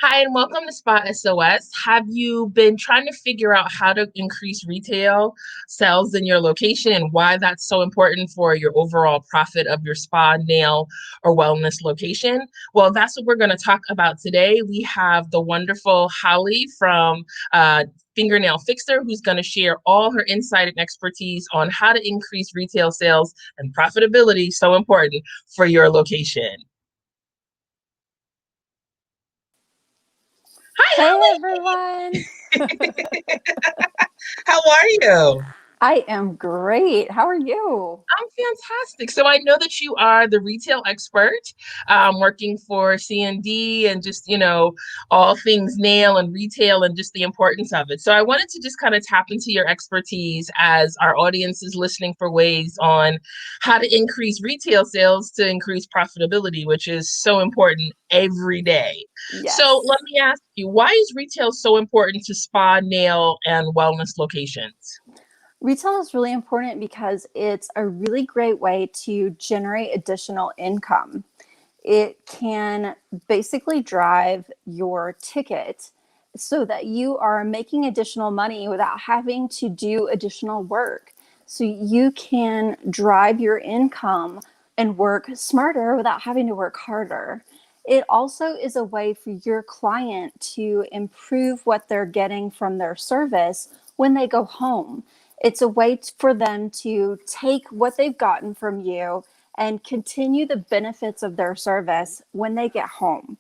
Hi, and welcome to Spot SOS. Have you been trying to figure out how to increase retail sales in your location and why that's so important for your overall profit of your spa, nail, or wellness location? Well, that's what we're going to talk about today. We have the wonderful Holly from Fingernail Fixer, who's going to share all her insight and expertise on how to increase retail sales and profitability, so important for your location. Hey Hi, everyone. Holly. How are you? I am great. How are you? I'm fantastic. So I know that you are the retail expert, working for C&D and just, all things nail and retail and just the importance of it. So I wanted to just kind of tap into your expertise as our audience is listening for ways on how to increase retail sales to increase profitability, which is so important every day. So let Yes. me ask you, why is retail so important to spa, nail, and wellness locations? Retail is really important because it's a really great way to generate additional income. It can basically drive your ticket so that you are making additional money without having to do additional work. So you can drive your income and work smarter without having to work harder. It also is a way for your client to improve what they're getting from their service when they go home. It's a way for them to take what they've gotten from you and continue the benefits of their service when they get home.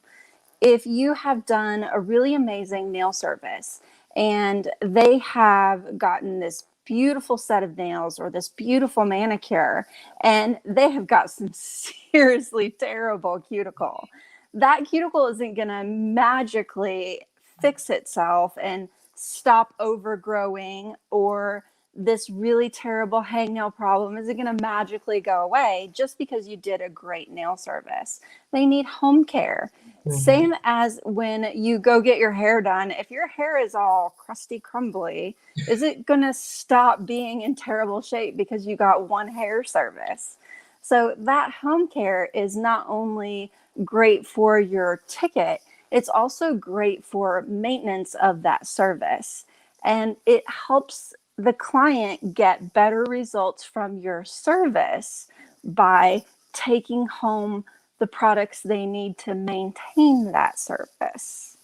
If you have done a really amazing nail service and they have gotten this beautiful set of nails or this beautiful manicure and they have got some seriously terrible cuticle, that cuticle isn't going to magically fix itself and stop overgrowing, or this really terrible hangnail problem isn't going to magically go away just because you did a great nail service. They need home care. Mhm. Same as when you go get your hair done. If your hair is all crusty, crumbly, is it going to stop being in terrible shape because you got one hair service? So that home care is not only great for your ticket, it's also great for maintenance of that service. And it helps the client get better results from your service by taking home the products they need to maintain that service.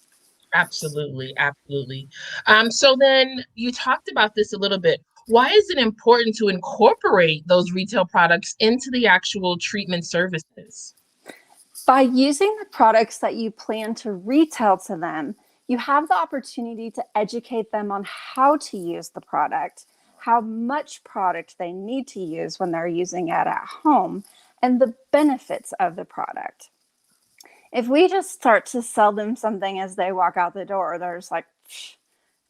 Absolutely, absolutely. So then you talked about this a little bit. Why is it important to incorporate those retail products into the actual treatment services? By using the products that you plan to retail to them, you have the opportunity to educate them on how to use the product, how much product they need to use when they're using it at home, and the benefits of the product. If we just start to sell them something as they walk out the door, they're just like,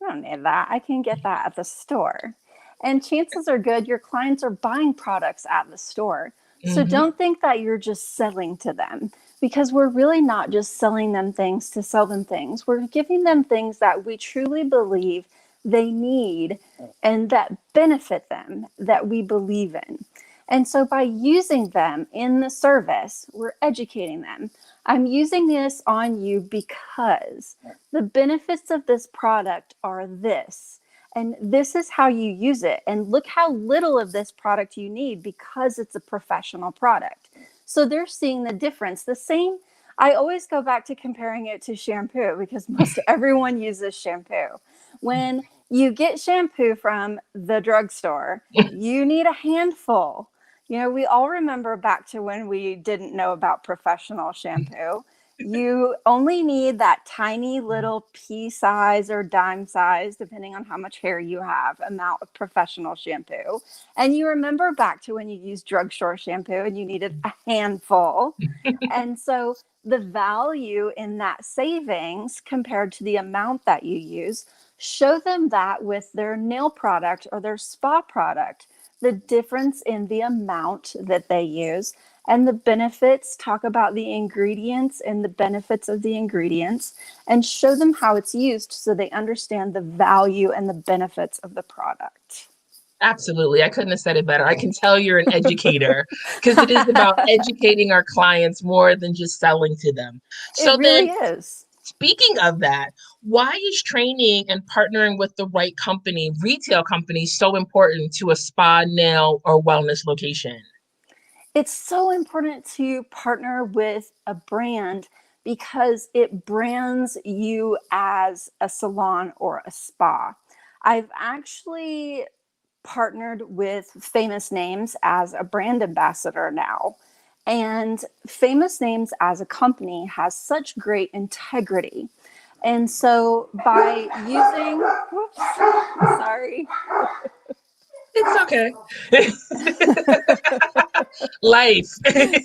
I don't need that. I can get that at the store. And chances are good your clients are buying products at the store. So Hmm. don't think that you're just selling to them, because we're really not just selling them things to sell them things. We're giving them things that we truly believe they need and that benefit them, that we believe in. And so by using them in the service, we're educating them. I'm using this on you because the benefits of this product are this. And this is how you use it. And look how little of this product you need because it's a professional product. So they're seeing the difference. The same, I always go back to comparing it to shampoo because most everyone uses shampoo. When you get shampoo from the drugstore, you need a handful. We all remember back to when we didn't know about professional shampoo. You only need that tiny little pea size or dime size, depending on how much hair you have, amount of professional shampoo. And you remember back to when you used drugstore shampoo and you needed a handful. And so the value in that savings compared to the amount that you use, show them that with their nail product or their spa product, the difference in the amount that they use and the benefits, talk about the ingredients and the benefits of the ingredients, and show them how it's used so they understand the value and the benefits of the product. Absolutely. I couldn't have said it better. I can tell you're an educator because it is about educating our clients more than just selling to them. It So really then, is. Speaking of that, why is training and partnering with the right company, retail company, so important to a spa, nail, or wellness location? It's so important to partner with a brand because it brands you as a salon or a spa. I've actually partnered with Famous Names as a brand ambassador now. And Famous Names as a company has such great integrity. And so by using, whoops, sorry. It's okay. Life.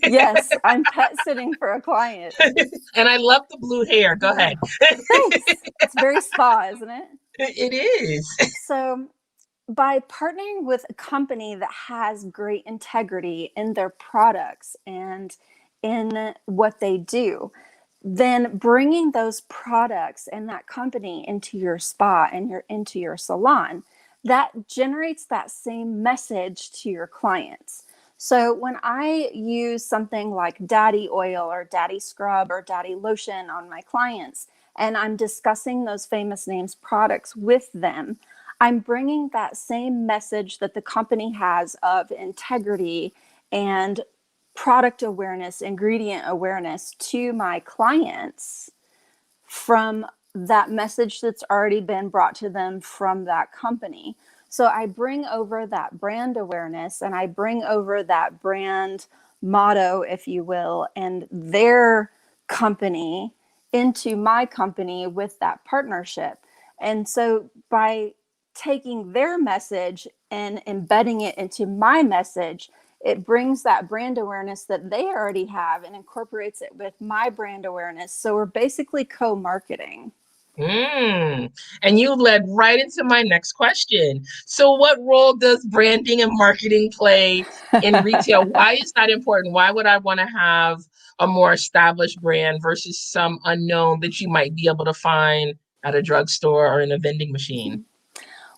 Yes, I'm pet sitting for a client. And I love the blue hair. Go ahead. Thanks. It's very spa, isn't it? It is. So by partnering with a company that has great integrity in their products and in what they do, then bringing those products and that company into your spa and into your salon, that generates that same message to your clients. So when I use something like daddy oil or daddy scrub or daddy lotion on my clients, and I'm discussing those Famous Names products with them, I'm bringing that same message that the company has of integrity and product awareness, ingredient awareness to my clients from that message that's already been brought to them from that company. So I bring over that brand awareness and I bring over that brand motto, if you will, and their company into my company with that partnership. And so by taking their message and embedding it into my message, it brings that brand awareness that they already have and incorporates it with my brand awareness. So we're basically co-marketing. And you led right into my next question. So, what role does branding and marketing play in retail? Why is that important? Why would I want to have a more established brand versus some unknown that you might be able to find at a drugstore or in a vending machine?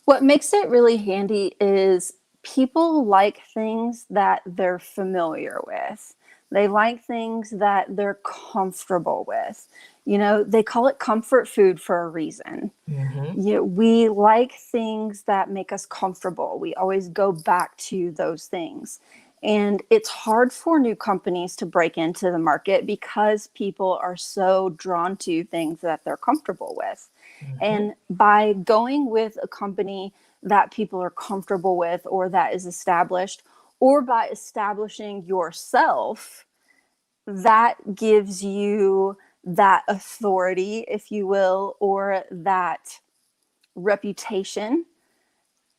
What makes it really handy is people like things that they're familiar with. They like things that they're comfortable with. You know, they call it comfort food for a reason. Hmm. We like things that make us comfortable. We always go back to those things. And it's hard for new companies to break into the market because people are so drawn to things that they're comfortable with. Hmm. And by going with a company that people are comfortable with or that is established, or by establishing yourself, that gives you that authority, if you will, or that reputation.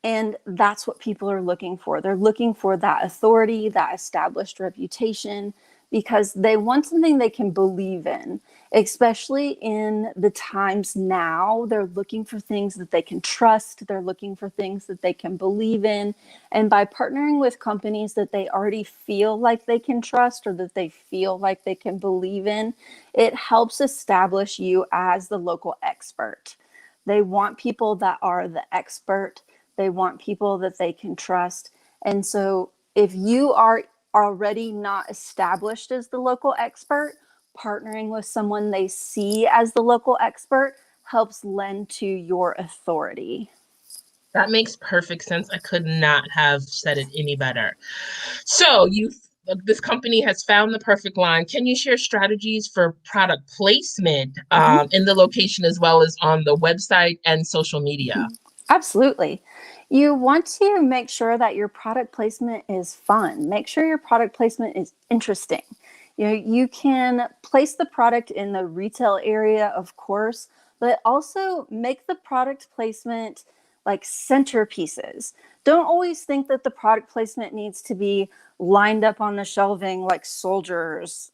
And that's what people are looking for. They're looking for that authority, that established reputation, because they want something they can believe in, especially in the times now. They're looking for things that they can trust. They're looking for things that they can believe in. And by partnering with companies that they already feel like they can trust or that they feel like they can believe in, it helps establish you as the local expert. They want people that are the expert. They want people that they can trust. And so if you are already not established as the local expert, partnering with someone they see as the local expert helps lend to your authority. That makes perfect sense. I could not have said it any better. So, this company has found the perfect line. Can you share strategies for product placement Mhm. in the location as well as on the website and social media? Absolutely. You want to make sure that your product placement is fun. Make sure your product placement is interesting. You can place the product in the retail area, of course, but also make the product placement like centerpieces. Don't always think that the product placement needs to be lined up on the shelving like soldiers.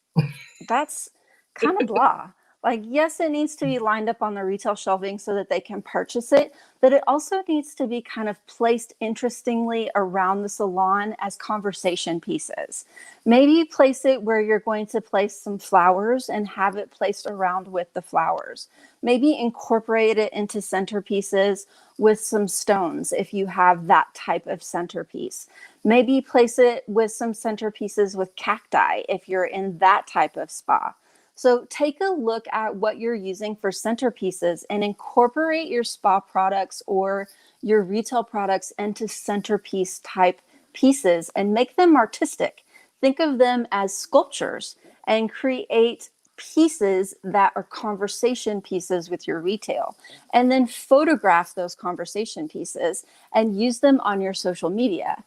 That's kind of blah. Like, yes, it needs to be lined up on the retail shelving so that they can purchase it, but it also needs to be kind of placed interestingly around the salon as conversation pieces. Maybe place it where you're going to place some flowers and have it placed around with the flowers. Maybe incorporate it into centerpieces with some stones if you have that type of centerpiece. Maybe place it with some centerpieces with cacti if you're in that type of spa. So take a look at what you're using for centerpieces and incorporate your spa products or your retail products into centerpiece type pieces and make them artistic. Think of them as sculptures and create pieces that are conversation pieces with your retail. And then photograph those conversation pieces and use them on your social media.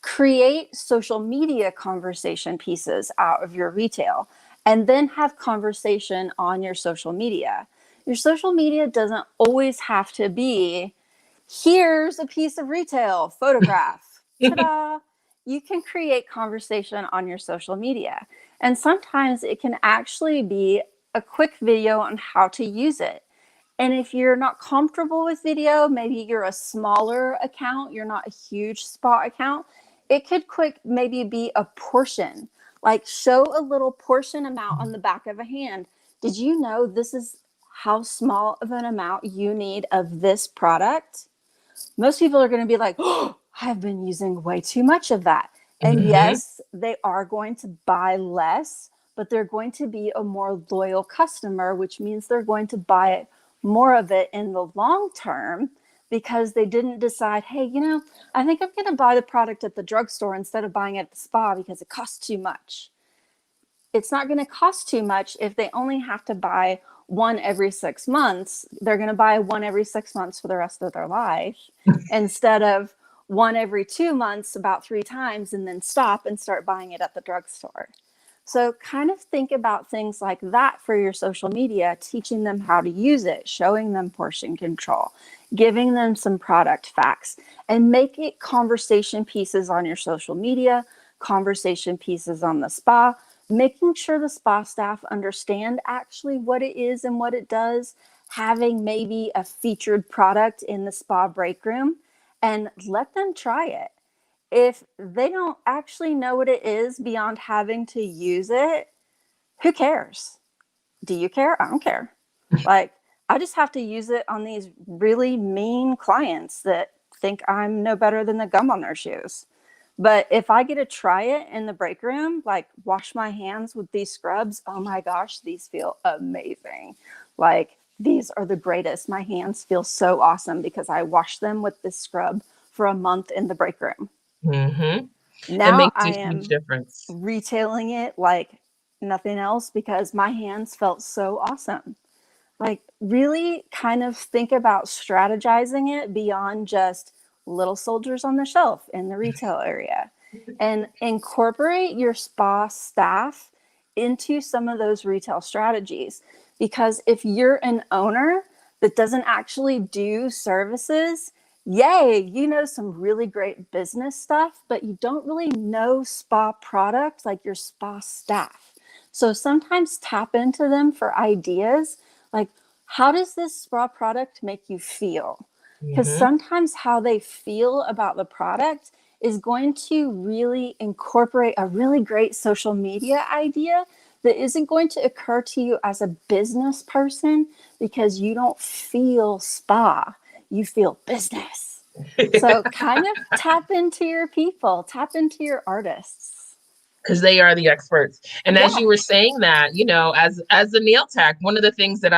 Create social media conversation pieces out of your retail and then have conversation on your social media. Your social media doesn't always have to be, here's a piece of retail photograph. Ta-da! You can create conversation on your social media. And sometimes it can actually be a quick video on how to use it. And if you're not comfortable with video, maybe you're a smaller account, you're not a huge spa account, it could quick maybe be a portion, like show a little portion amount on the back of a hand. Did you know this is how small of an amount you need of this product? Most people are going to be like, oh, I've been using way too much of that. And Hmm. yes, they are going to buy less, but they're going to be a more loyal customer, which means they're going to buy it more of it in the long term because they didn't decide, hey, I think I'm going to buy the product at the drugstore instead of buying it at the spa because it costs too much. It's not going to cost too much if they only have to buy one every 6 months. They're going to buy one every 6 months for the rest of their life instead of one every 2 months about 3 times and then stop and start buying it at the drugstore. So kind of think about things like that for your social media, teaching them how to use it, showing them portion control, giving them some product facts, and make it conversation pieces on your social media, conversation pieces on the spa, making sure the spa staff understand actually what it is and what it does, having maybe a featured product in the spa break room, and let them try it. If they don't actually know what it is beyond having to use it, who cares? Do you care? I don't care. Like, I just have to use it on these really mean clients that think I'm no better than the gum on their shoes. But if I get to try it in the break room, like wash my hands with these scrubs, oh my gosh, these feel amazing. Like, these are the greatest. My hands feel so awesome because I washed them with this scrub for a month in the break room. Hmm. It Now makes a I huge am difference. retailing it like nothing else because my hands felt so awesome. Like, really kind of think about strategizing it beyond just little soldiers on the shelf in the retail area and incorporate your spa staff into some of those retail strategies. Because if you're an owner that doesn't actually do services, yay, you know some really great business stuff, but you don't really know spa product like your spa staff. So sometimes tap into them for ideas like, how does this spa product make you feel? Because Hmm. sometimes how they feel about the product is going to really incorporate a really great social media idea that isn't going to occur to you as a business person because you don't feel spa, you feel business. So kind of tap into your people, tap into your artists. Because they are the experts. And as Yeah. you were saying that, as a nail tech, one of the things that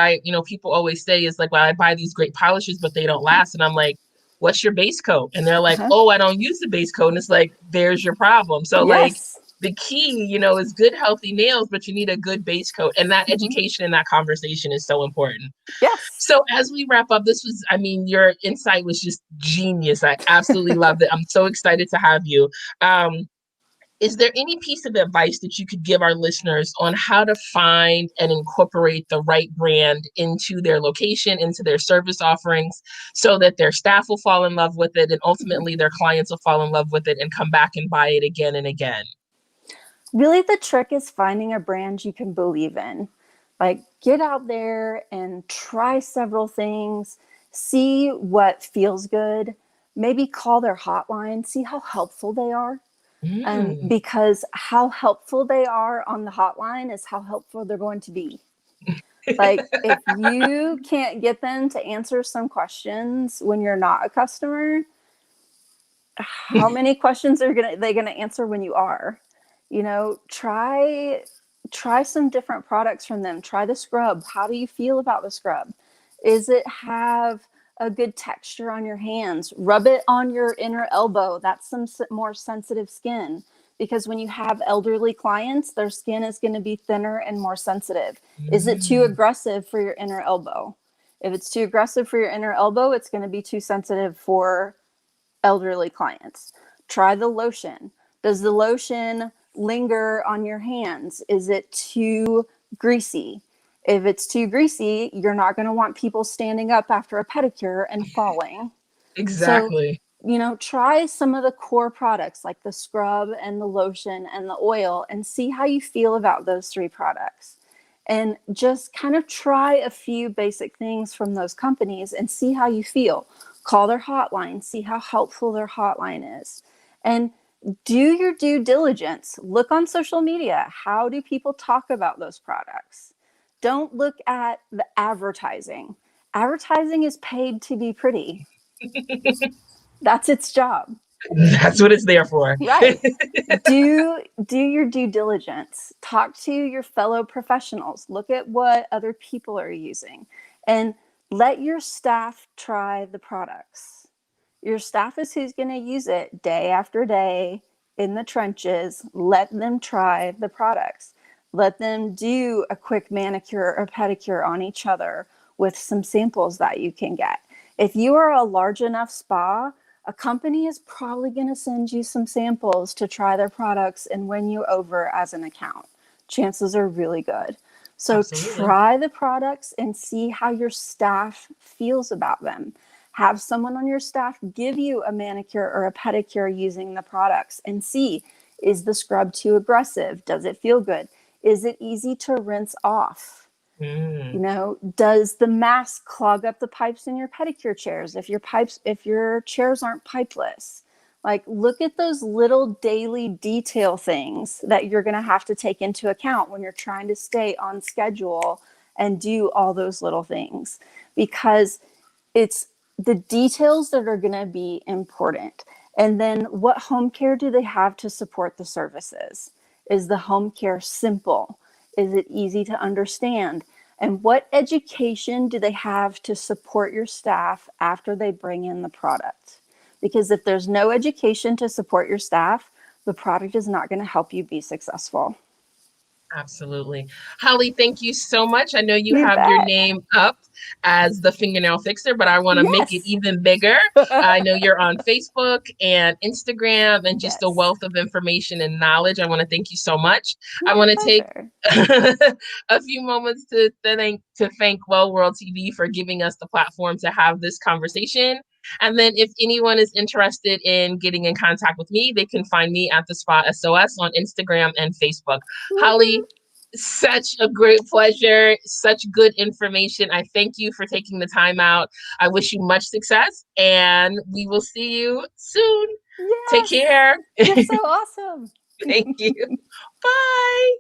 people always say is like, well, I buy these great polishes, but they don't last. And I'm like, what's your base coat? And they're like, Uh-huh. oh, I don't use the base coat. And it's like, there's your problem. So like Yes. the key, is good, healthy nails, but you need a good base coat. And that Mm-hmm. education and that conversation is so important. Yes. So as we wrap up, your insight was just genius. I absolutely loved it. I'm so excited to have you. Is there any piece of advice that you could give our listeners on how to find and incorporate the right brand into their location, into their service offerings, so that their staff will fall in love with it and Mm-hmm. ultimately their clients will fall in love with it and come back and buy it again and again? Really, the trick is finding a brand you can believe in. Like, get out there and try several things, see what feels good, maybe call their hotline, see how helpful they are. Mm. Because how helpful they are on the hotline is how helpful they're going to be. Like, if you can't get them to answer some questions when you're not a customer, how many questions are they gonna answer when you are? Try try some different products from them. Try the scrub. How do you feel about the scrub? Is it have a good texture on your hands? Rub it on your inner elbow. That's some more sensitive skin, because when you have elderly clients, their skin is going to be thinner and more sensitive. Is it too Mm, aggressive for your inner elbow? If it's too aggressive for your inner elbow, it's going to be too sensitive for elderly clients. Try the lotion. Does the lotion linger on your hands? Is it too greasy? If it's too greasy, you're not going to want people standing up after a pedicure and falling. So, exactly. try some of the core products like the scrub and the lotion and the oil and see how you feel about those three products. And just kind of try a few basic things from those companies and see how you feel. Call their hotline, see how helpful their hotline is. And do your due diligence. Look on social media. How do people talk about those products? Don't look at the advertising. Advertising is paid to be pretty. That's its job. That's what it's there for. Right. Do your due diligence. Talk to your fellow professionals. Look at what other people are using and let your staff try the products. Your staff is who's going to use it day after day in the trenches. Let them try the products. Let them do a quick manicure or pedicure on each other with some samples that you can get. If you are a large enough spa, a company is probably going to send you some samples to try their products and win you over as an account. Chances are really good. So Absolutely. try the products and see how your staff feels about them. Have someone on your staff give you a manicure or a pedicure using the products and see, is the scrub too aggressive? Does it feel good? Is it easy to rinse off? Mm, Does the mask clog up the pipes in your pedicure chairs if your chairs aren't pipeless? Like, look at those little daily detail things that you're going to have to take into account when you're trying to stay on schedule and do all those little things, because it's the details that are going to be important. And then, what home care do they have to support the services? Is the home care simple? Is it easy to understand? And what education do they have to support your staff after they bring in the product? Because if there's no education to support your staff, the product is not going to help you be successful. absolutely. Holly, thank you so much. I know you You have your bet. name up as the Fingernail Fixer, but I want to make it Yes. even bigger. I know you're on Facebook and Instagram and just a Yes. wealth of information and knowledge. I want to thank you so much. I My want to take pleasure. a few moments to thank Well World TV for giving us the platform to have this conversation. And then if anyone is interested in getting in contact with me, they can find me at the Spa SOS on Instagram and Facebook. Woohoo. Holly, such a great pleasure, such good information. I thank you for taking the time out. I wish you much success and we will see you soon. Take Yes. care. You're so awesome. Thank you. Bye.